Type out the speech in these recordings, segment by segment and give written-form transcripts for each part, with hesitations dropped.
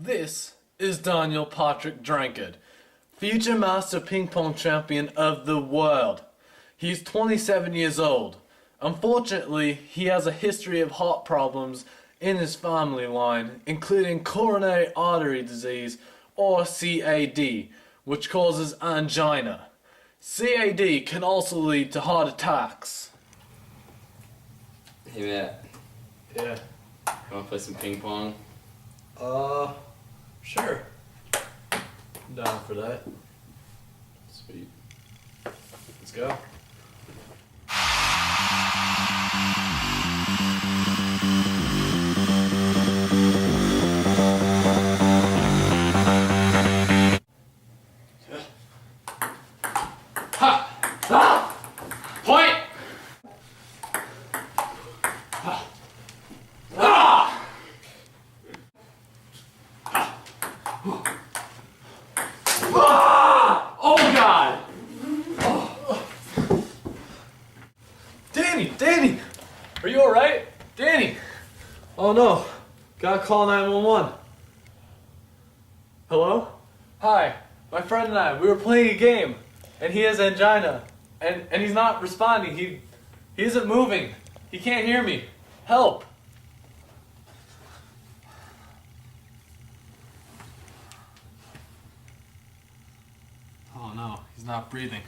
This is Daniel Patrick Drankard, future master ping pong champion of the world. He's 27 years old. Unfortunately, he has a history of heart problems in his family line, including coronary artery disease, or CAD, which causes angina. CAD can also lead to heart attacks. Hey Matt, Yeah. wanna play some ping pong? Sure. I'm down for that. Sweet. Let's go. Point! Oh God! Danny! Are you alright? Danny! Oh no. Gotta call 911. Hello? Hi. My friend and I, we were playing a game, and he has angina. And he's not responding. He isn't moving. He can't hear me. Help! Oh no, he's not breathing.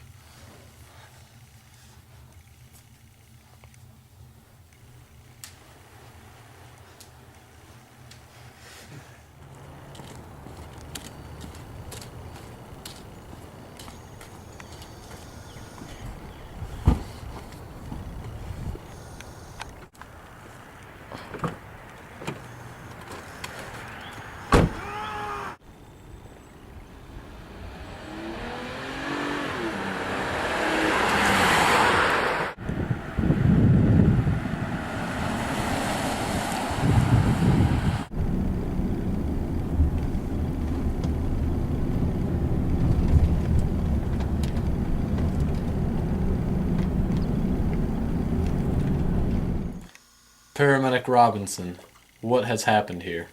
Paramedic Robinson, what has happened here?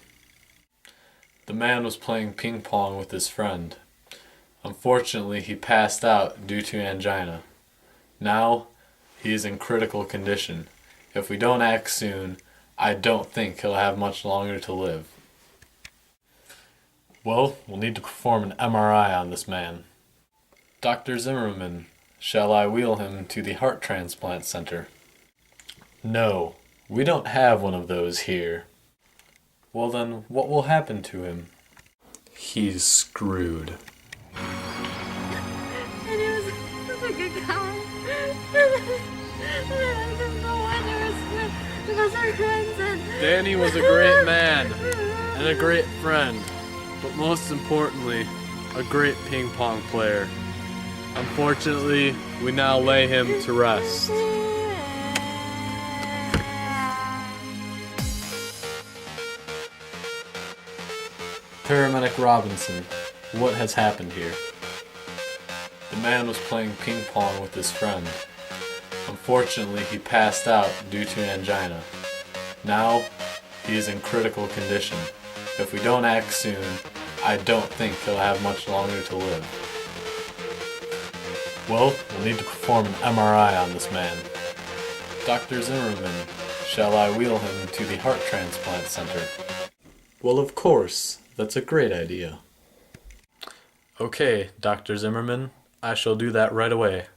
The man was playing ping pong with his friend. Unfortunately, he passed out due to angina. Now, he is in critical condition. If we don't act soon, I don't think he'll have much longer to live. Well, we'll need to perform an MRI on this man. Dr. Zimmerman, shall I wheel him to the heart transplant center? No. We don't have one of those here. Well then, what will happen to him? He's screwed. And he was such a good guy. I don't know why they were our friends and... Danny was a great man and a great friend, but most importantly, a great ping pong player. Unfortunately, we now lay him to rest. Paramedic Robinson, what has happened here? The man was playing ping pong with his friend. Unfortunately, he passed out due to angina. Now, he is in critical condition. If we don't act soon, I don't think he'll have much longer to live. Well, we'll need to perform an MRI on this man. Dr. Zimmerman, shall I wheel him to the heart transplant center? Well, of course. That's a great idea. Okay, Dr. Zimmerman, I shall do that right away.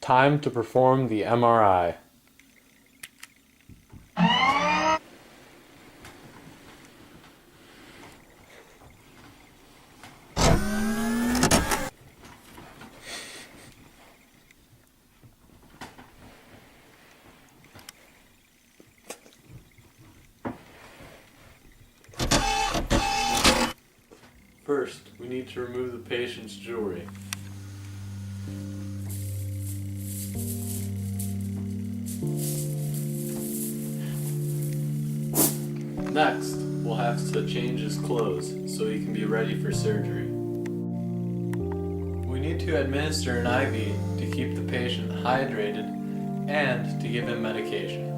Time to perform the MRI. First, we need to remove the patient's jewelry. Next, we'll have to change his clothes so he can be ready for surgery. We need to administer an IV to keep the patient hydrated and to give him medication.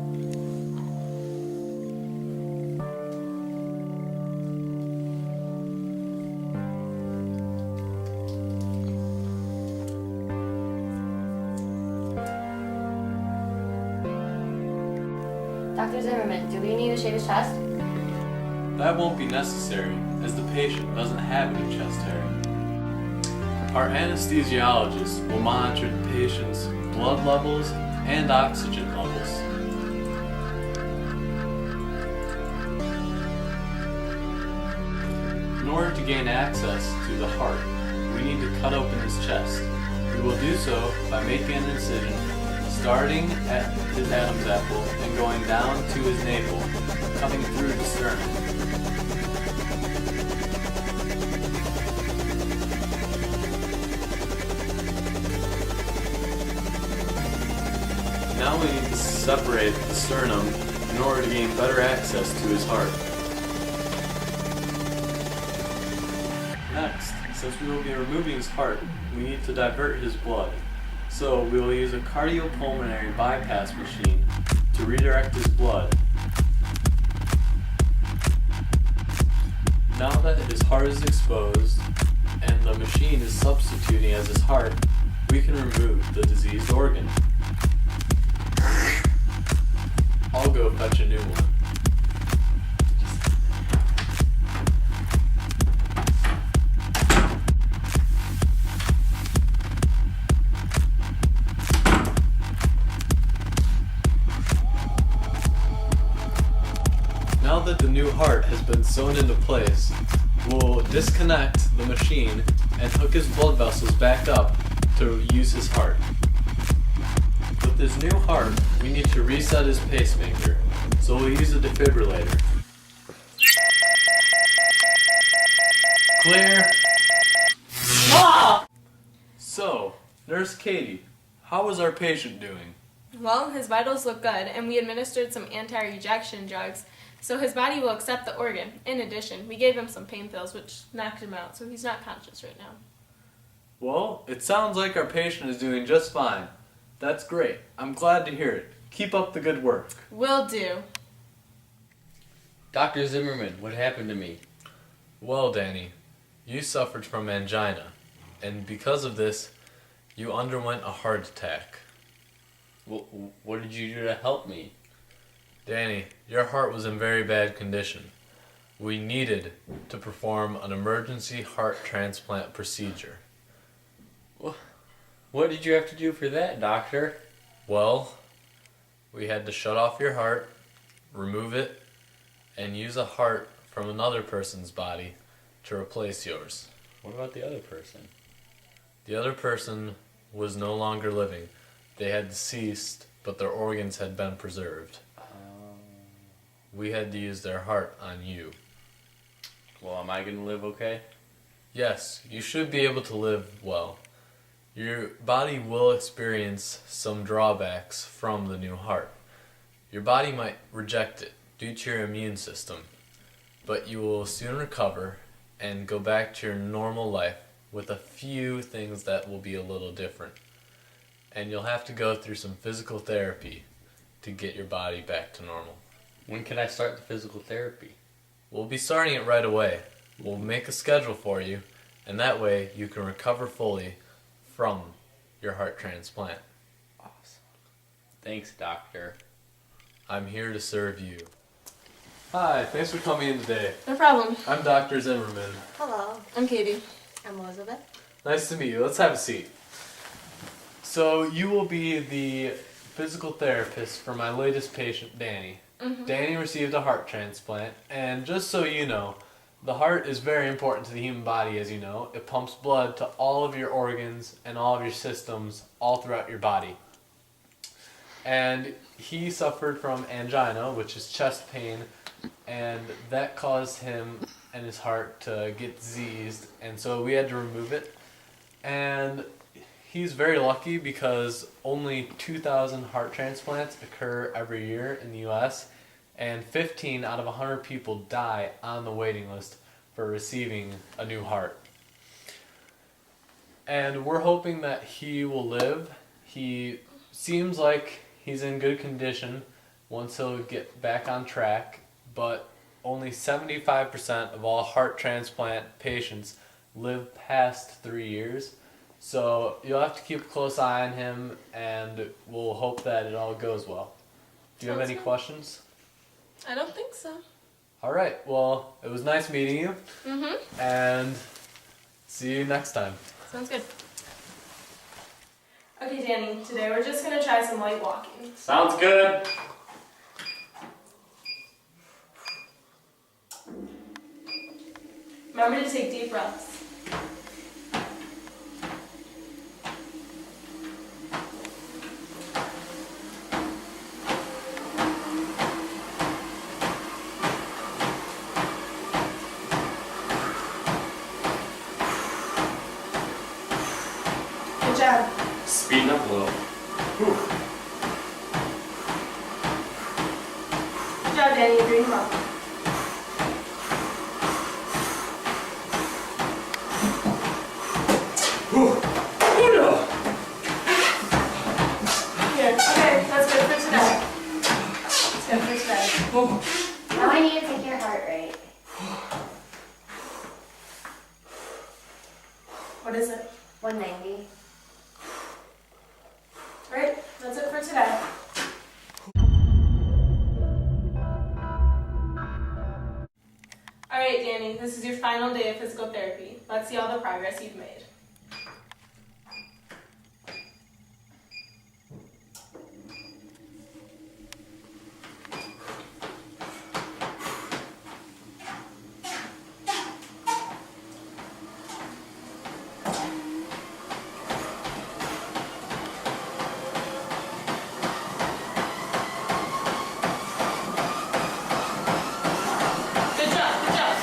Dr. Zimmerman, do we need to shave his chest? That won't be necessary, as the patient doesn't have any chest hair. Our anesthesiologist will monitor the patient's blood levels and oxygen levels. In order to gain access to the heart, we need to cut open his chest. We will do so by making an incision starting at his Adam's apple and going down to his navel, cutting through the sternum. Now we need to separate the sternum in order to gain better access to his heart. Next, since we will be removing his heart, we need to divert his blood. So we will use a cardiopulmonary bypass machine to redirect his blood. Now that his heart is exposed and the machine is substituting as his heart, we can remove the diseased organ. I'll go fetch a new one. Now that the new heart has been sewn into place, we'll disconnect the machine and hook his blood vessels back up to use his heart. With his new heart, we need to reset his pacemaker, so we'll use a defibrillator. Clear. So, Nurse Katie, how is our patient doing? Well, his vitals look good, and we administered some anti-rejection drugs, so his body will accept the organ. In addition, we gave him some pain pills, which knocked him out, so he's not conscious right now. Well, it sounds like our patient is doing just fine. That's great. I'm glad to hear it. Keep up the good work. Will do. Dr. Zimmerman, what happened to me? Well, Danny, you suffered from angina, and because of this, you underwent a heart attack. What did you do to help me? Danny, your heart was in very bad condition. We needed to perform an emergency heart transplant procedure. What did you have to do for that, doctor? Well, we had to shut off your heart, remove it, and use a heart from another person's body to replace yours. What about the other person? The other person was no longer living. They had deceased, but their organs had been preserved. We had to use their heart on you. Well, am I going to live okay? Yes, you should be able to live well. Your body will experience some drawbacks from the new heart. Your body might reject it due to your immune system, but you will soon recover and go back to your normal life with a few things that will be a little different. And you'll have to go through some physical therapy to get your body back to normal. When can I start the physical therapy? We'll be starting it right away. We'll make a schedule for you, and that way you can recover fully from your heart transplant. Awesome. Thanks, doctor. I'm here to serve you. Hi, thanks for coming in today. No problem. I'm Dr. Zimmerman. Hello, I'm Katie. I'm Elizabeth. Nice to meet you. Let's have a seat. So you will be the physical therapist for my latest patient, Danny. Danny received a heart transplant, and just so you know, the heart is very important to the human body, as you know. It pumps blood to all of your organs and all of your systems all throughout your body. And he suffered from angina, which is chest pain, and that caused him and his heart to get diseased, and so we had to remove it. And he's very lucky because only 2,000 heart transplants occur every year in the U.S., and 15 out of 100 people die on the waiting list for receiving a new heart. And we're hoping that he will live. He seems like he's in good condition once he'll get back on track, but only 75% of all heart transplant patients live past 3 years. So you'll have to keep a close eye on him, and we'll hope that it all goes well. Do you have any questions? I don't think so. All right. Well, it was nice meeting you, and see you next time. Sounds good. Okay, Danny, today we're just going to try some light walking. Sounds good. Remember to take deep breaths. Good job. Speeding up a little. Good job, Danny. You're doing well. Here. Okay, that's good for today. That's good for today. Now I need to take your heart rate. What is it? 190. Right, that's it for today. Alright, Danny, this is your final day of physical therapy. Let's see all the progress you've made. Good job, good job.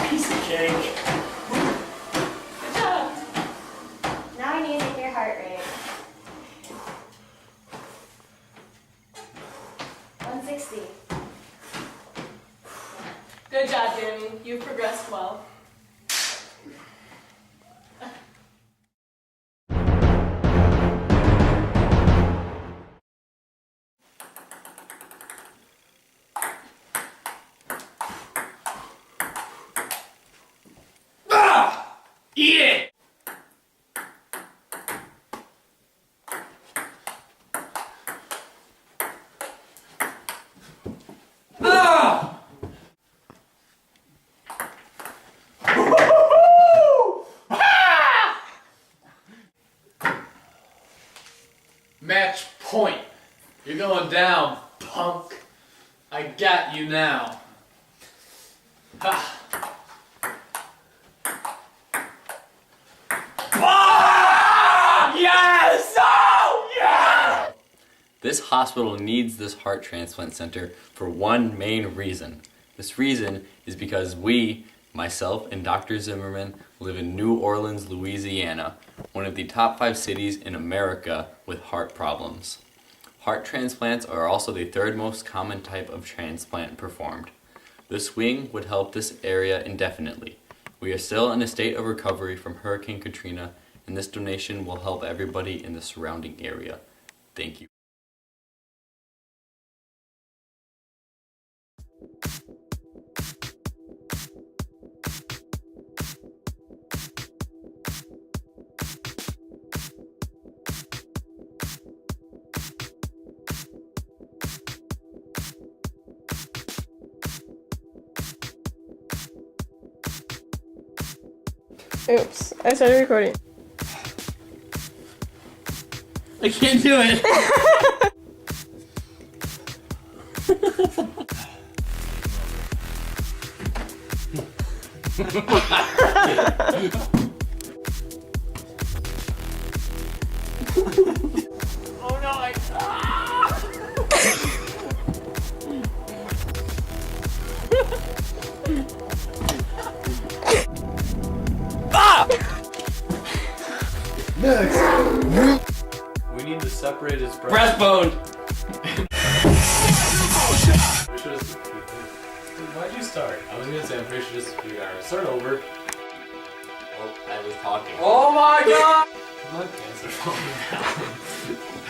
Piece of cake. Good job. Now I need to take your heart rate. 160. Good job, Danny. You've progressed well. Eat it! Match point. You're going down, punk. I got you now. Ha. Yes! Oh, yeah! This hospital needs this heart transplant center for one main reason. This reason is because we, myself and Dr. Zimmerman, live in New Orleans, Louisiana, one of the top 5 cities in America with heart problems. Heart transplants are also the third most common type of transplant performed. This wing would help this area indefinitely. We are still in a state of recovery from Hurricane Katrina, and this donation will help everybody in the surrounding area. Thank you. Oops, I started recording. I can't do it! Oh no, Next! We need to separate his Breastbone! We should have. Why'd you start? I was gonna say I'm pretty sure this is for you. Alright, start over. Oh, I was talking. Oh my god! My pants are falling down.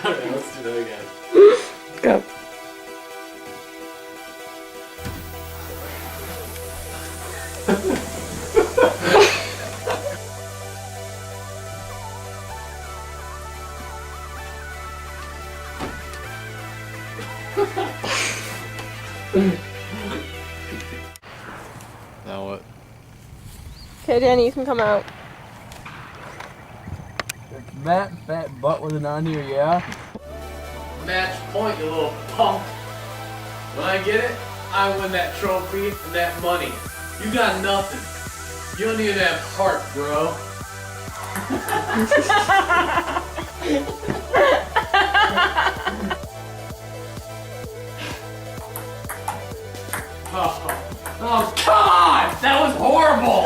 Alright, let's do that again. Go. Now what? Okay, Danny, you can come out. That fat butt with an on here, yeah? Match point, you little punk. When I get it, I win that trophy and that money. You got nothing. You don't even have heart, bro. Oh God! That was horrible!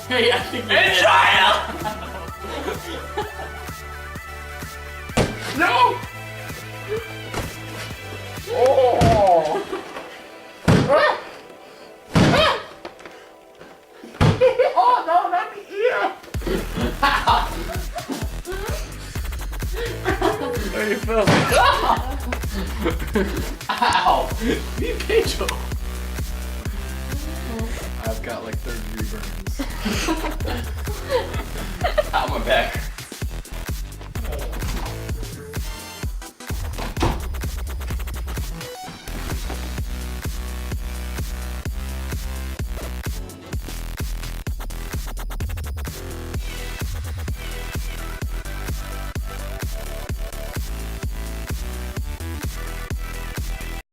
Hey, I think In China! No! Oh! Oh no, not the ear! Where you filming? Ow! Me Pedro! I've got like 30 burns. Ow, my back.